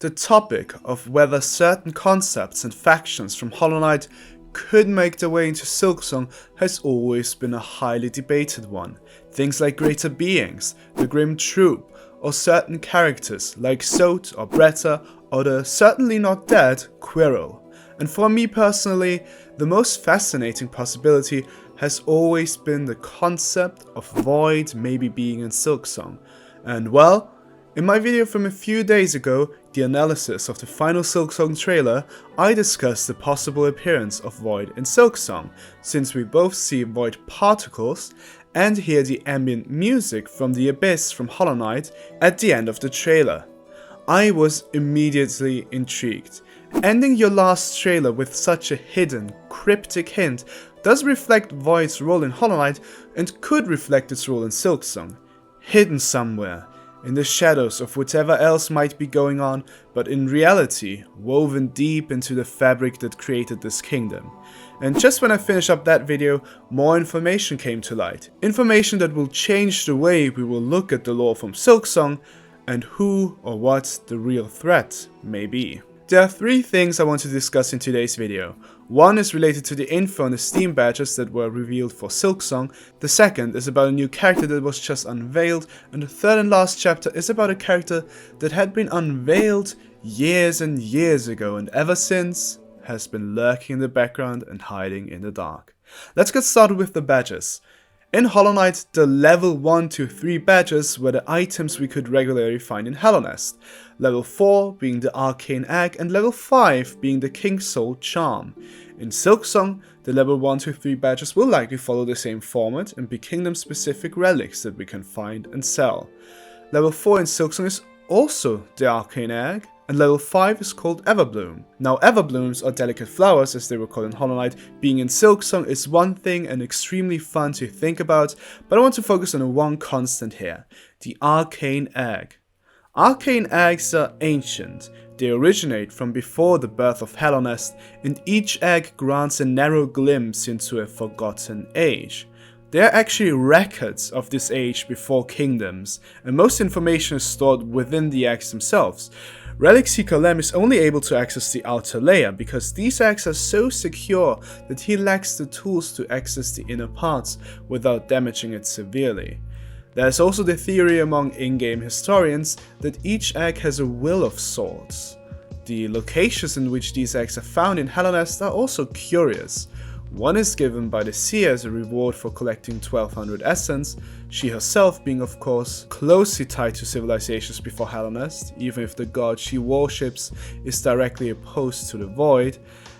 The topic of whether certain concepts and factions from Hollow Knight could make their way into Silksong has always been a highly debated one. Things like greater beings, the Grim Troop, or certain characters like Sot or Bretta, or the certainly not dead Quirrell. And for me personally, the most fascinating possibility has always been the concept of Void maybe being in Silksong. And well, in my video from a few days ago, the analysis of the final Silksong trailer, I discussed the possible appearance of Void in Silksong, since we both see Void particles and hear the ambient music from the abyss from Hollow Knight at the end of the trailer. I was immediately intrigued. Ending your last trailer with such a hidden, cryptic hint does reflect Void's role in Hollow Knight and could reflect its role in Silksong. Hidden somewhere, in the shadows of whatever else might be going on, but in reality, woven deep into the fabric that created this kingdom. And just when I finished up that video, more information came to light. Information that will change the way we will look at the lore from Silksong, and who or what the real threat may be. There are three things I want to discuss in today's video. One is related to the info on the Steam badges that were revealed for Silksong, the second is about a new character that was just unveiled, and the third and last chapter is about a character that had been unveiled years and years ago and ever since has been lurking in the background and hiding in the dark. Let's get started with the badges. In Hollow Knight, the level 1 to 3 badges were the items we could regularly find in Hallownest, level 4 being the Arcane Egg and level 5 being the King's Soul Charm. In Silksong, the level 1 to 3 badges will likely follow the same format and be kingdom specific relics that we can find and sell. Level 4 in Silksong is also the Arcane Egg, and level 5 is called Everbloom. Now Everblooms, or delicate flowers as they were called in Hollow Knight, being in Silksong is one thing and extremely fun to think about, but I want to focus on one constant here, the Arcane Egg. Arcane Eggs are ancient, they originate from before the birth of Hallownest, and each egg grants a narrow glimpse into a forgotten age. They are actually records of this age before kingdoms, and most information is stored within the eggs themselves. Relic Seeker Lem is only able to access the outer layer because these eggs are so secure that he lacks the tools to access the inner parts without damaging it severely. There is also the theory among in-game historians that each egg has a will of sorts. The locations in which these eggs are found in Hallownest are also curious. One is given by the Seer as a reward for collecting 1200 essence, she herself being of course closely tied to civilizations before Hallownest, even if the god she worships is directly opposed to the Void,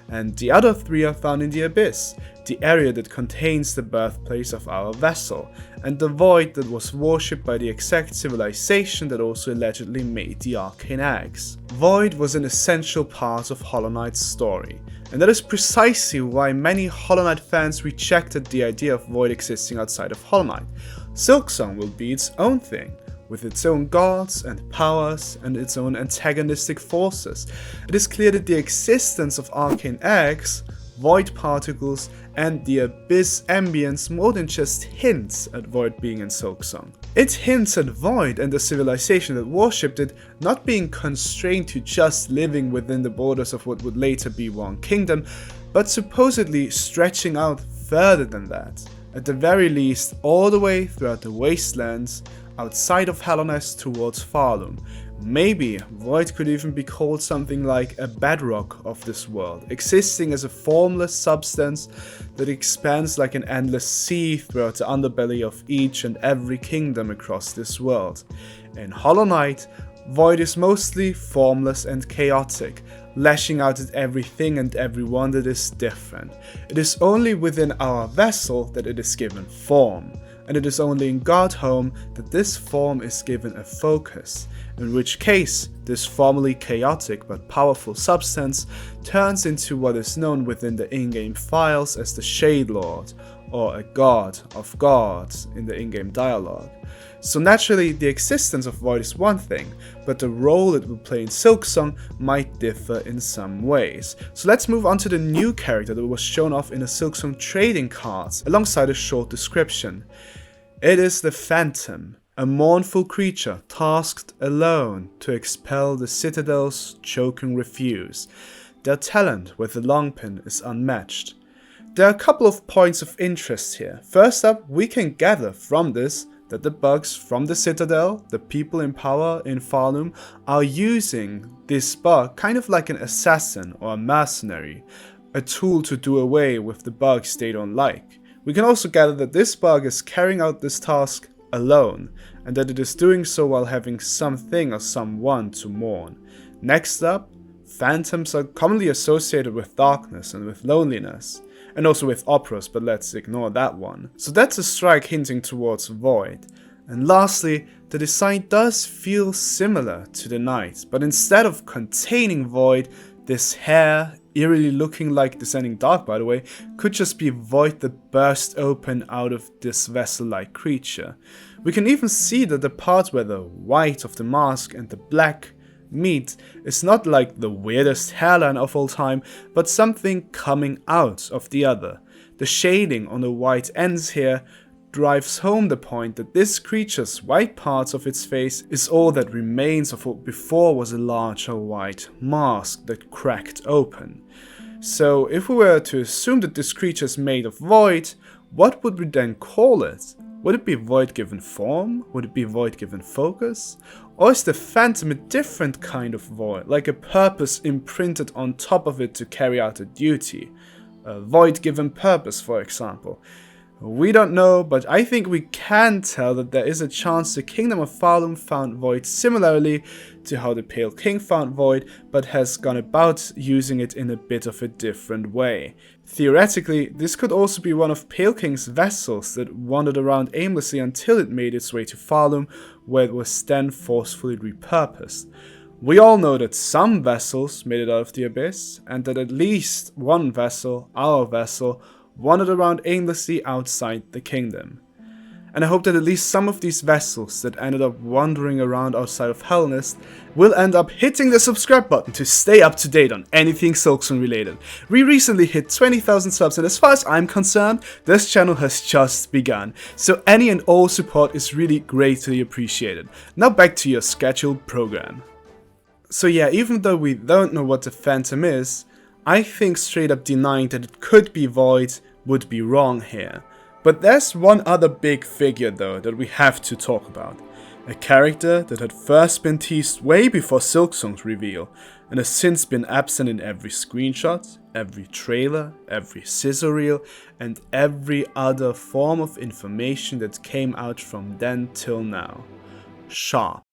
and the other three are found in the Abyss, the area that contains the birthplace of our vessel, and the Void that was worshipped by the exact civilization that also allegedly made the Arcane Eggs. Void was an essential part of Hollow Knight's story, and that is precisely why many Hollow Knight fans rejected the idea of Void existing outside of Hollow Knight. Silksong will be its own thing, with its own gods and powers and its own antagonistic forces. It is clear that the existence of Arcane Eggs, Void particles, and the Abyss ambience more than just hints at Void being in Silksong. It hints at Void and the civilization that worshipped it not being constrained to just living within the borders of what would later be one kingdom, but supposedly stretching out further than that. At the very least, all the way throughout the wastelands, outside of Hallownest towards Farloom. Maybe Void could even be called something like a bedrock of this world, existing as a formless substance that expands like an endless sea throughout the underbelly of each and every kingdom across this world. In Hollow Knight, Void is mostly formless and chaotic, lashing out at everything and everyone that is different. It is only within our vessel that it is given form, and it is only in Godhome that this form is given a focus, in which case this formerly chaotic but powerful substance turns into what is known within the in-game files as the Shade Lord, or a god of gods in the in-game dialogue. So naturally, the existence of Void is one thing, but the role it will play in Silksong might differ in some ways. So let's move on to the new character that was shown off in the Silksong trading cards, alongside a short description. It is the Phantom, a mournful creature tasked alone to expel the Citadel's choking refuse. Their talent with the long pin is unmatched. There are a couple of points of interest here. First up, we can gather from this that the bugs from the Citadel, the people in power in Farloom, are using this bug kind of like an assassin or a mercenary, a tool to do away with the bugs they don't like. We can also gather that this bug is carrying out this task alone, and that it is doing so while having something or someone to mourn. Next up, phantoms are commonly associated with darkness and with loneliness, and also with operas, but let's ignore that one. So that's a strike hinting towards void. And lastly, the design does feel similar to the knight, but instead of containing void, this hair, eerily looking like descending dark by the way, could just be void that burst open out of this vessel-like creature. We can even see that the part where the white of the mask and the black meet is not like the weirdest hairline of all time, but something coming out of the other. The shading on the white ends here drives home the point that this creature's white parts of its face is all that remains of what before was a larger white mask that cracked open. So if we were to assume that this creature is made of void, what would we then call it? Would it be void given form? Would it be void given focus? Or is the phantom a different kind of void, like a purpose imprinted on top of it to carry out a duty? A void given purpose, for example. We don't know, but I think we can tell that there is a chance the Kingdom of Farloom found void similarly to how the Pale King found void, but has gone about using it in a bit of a different way. Theoretically, this could also be one of Pale King's vessels that wandered around aimlessly until it made its way to Farloom, where it was then forcefully repurposed. We all know that some vessels made it out of the abyss, and that at least one vessel, our vessel, wandered around aimlessly outside the kingdom. And I hope that at least some of these vessels that ended up wandering around outside of Helnest will end up hitting the subscribe button to stay up to date on anything Silksong related. We recently hit 20,000 subs, and as far as I'm concerned, this channel has just begun. So any and all support is really greatly appreciated. Now back to your scheduled program. So yeah, even though we don't know what the Phantom is, I think straight up denying that it could be void would be wrong here. But there's one other big figure though that we have to talk about. A character that had first been teased way before Silksong's reveal, and has since been absent in every screenshot, every trailer, every sizzle reel, and every other form of information that came out from then till now. Sharpe.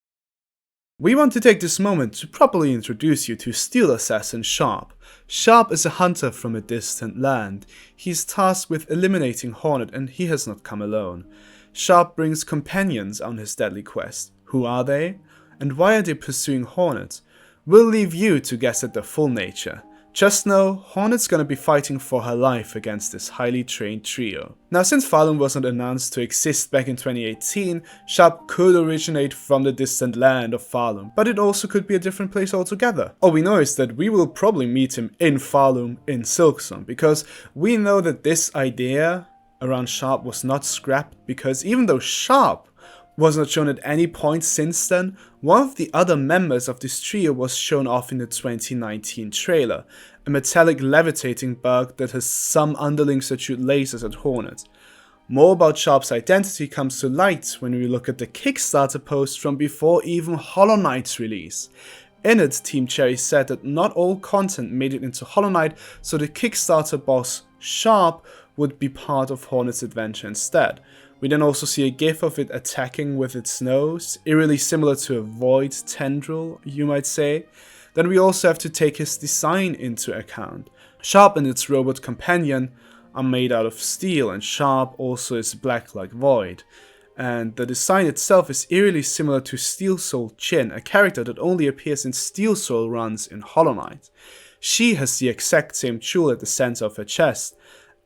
We want to take this moment to properly introduce you to Steel Assassin Sharpe. Sharpe is a hunter from a distant land. He's tasked with eliminating Hornet, and he has not come alone. Sharpe brings companions on his deadly quest. Who are they? And why are they pursuing Hornet? We'll leave you to guess at their full nature. Just know, Hornet's gonna be fighting for her life against this highly trained trio. Now, since Farloom wasn't announced to exist back in 2018, Sharpe could originate from the distant land of Farloom, but it also could be a different place altogether. All we know is that we will probably meet him in Farloom in Silksong, because we know that this idea around Sharpe was not scrapped, because even though Sharpe was not shown at any point since then, one of the other members of this trio was shown off in the 2019 trailer, a metallic levitating bug that has some underlings that shoot lasers at Hornet. More about Sharpe's identity comes to light when we look at the Kickstarter post from before even Hollow Knight's release. In it, Team Cherry said that not all content made it into Hollow Knight, so the Kickstarter boss Sharpe would be part of Hornet's adventure instead. We then also see a gif of it attacking with its nose, eerily similar to a void tendril, you might say. Then we also have to take his design into account. Sharpe and its robot companion are made out of steel, and Sharpe also is black like void. And the design itself is eerily similar to Steel Soul Chin, a character that only appears in Steel Soul runs in Hollow Knight. She has the exact same jewel at the center of her chest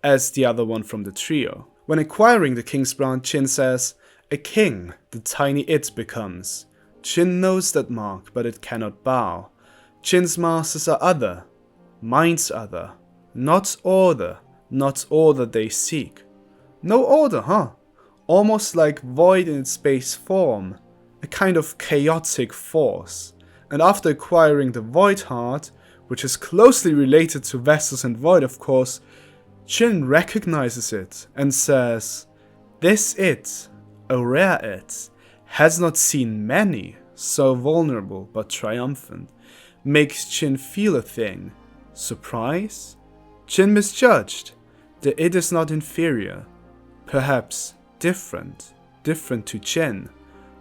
as the other one from the trio. When acquiring the King's Brand, Chin says, "A king, the tiny it becomes. Chin knows that mark, but it cannot bow. Chin's masters are other, mine's other. Not order they seek." No order, huh? almost like void in its base form, a kind of chaotic force. And after acquiring the Void Heart, which is closely related to Vestus and Void of course, Jin recognizes it and says, "This it, a rare it, has not seen many so vulnerable but triumphant," makes Jin feel a thing. Surprise? Jin misjudged. The it is not inferior. Perhaps different to Jin.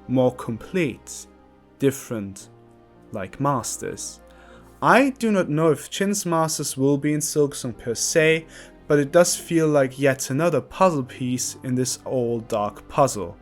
More complete. Different, like masters. I do not know if Jin's masters will be in Silksong per se, but it does feel like yet another puzzle piece in this old dark puzzle.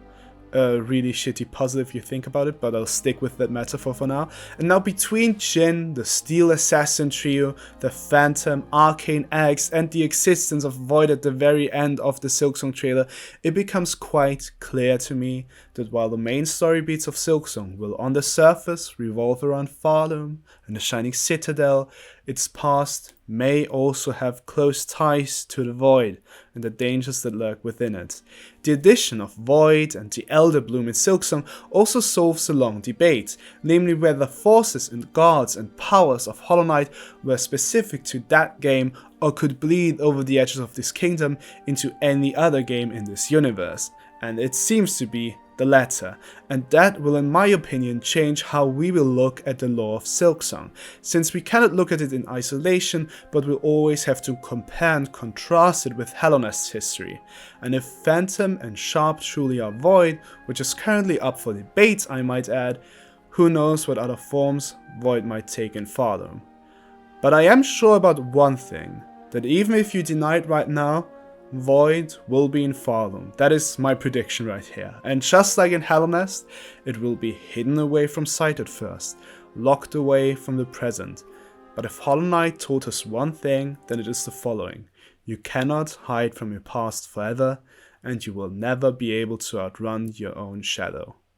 A really shitty puzzle if you think about it, but I'll stick with that metaphor for now. And now between Jin, the Steel Assassin trio, the Phantom, Arcane Eggs, and the existence of Void at the very end of the Silksong trailer, it becomes quite clear to me that while the main story beats of Silksong will on the surface revolve around Farlum and the Shining Citadel, its past may also have close ties to the Void and the dangers that lurk within it. The addition of Void and the Elder Bloom in Silksong also solves a long debate, namely whether the forces and gods and powers of Hollow Knight were specific to that game or could bleed over the edges of this kingdom into any other game in this universe, and it seems to be the latter, and that will in my opinion change how we will look at the lore of Silksong, since we cannot look at it in isolation but will always have to compare and contrast it with Hallownest's history. And if Phantom and Sharpe truly are Void, which is currently up for debate I might add, who knows what other forms Void might take in Farlum. But I am sure about one thing, that even if you deny it right now, Void will be in Farlum. That is my prediction right here. And just like in Hallownest, it will be hidden away from sight at first, locked away from the present. But if Hollow Knight taught us one thing, then it is the following. You cannot hide from your past forever, and you will never be able to outrun your own shadow.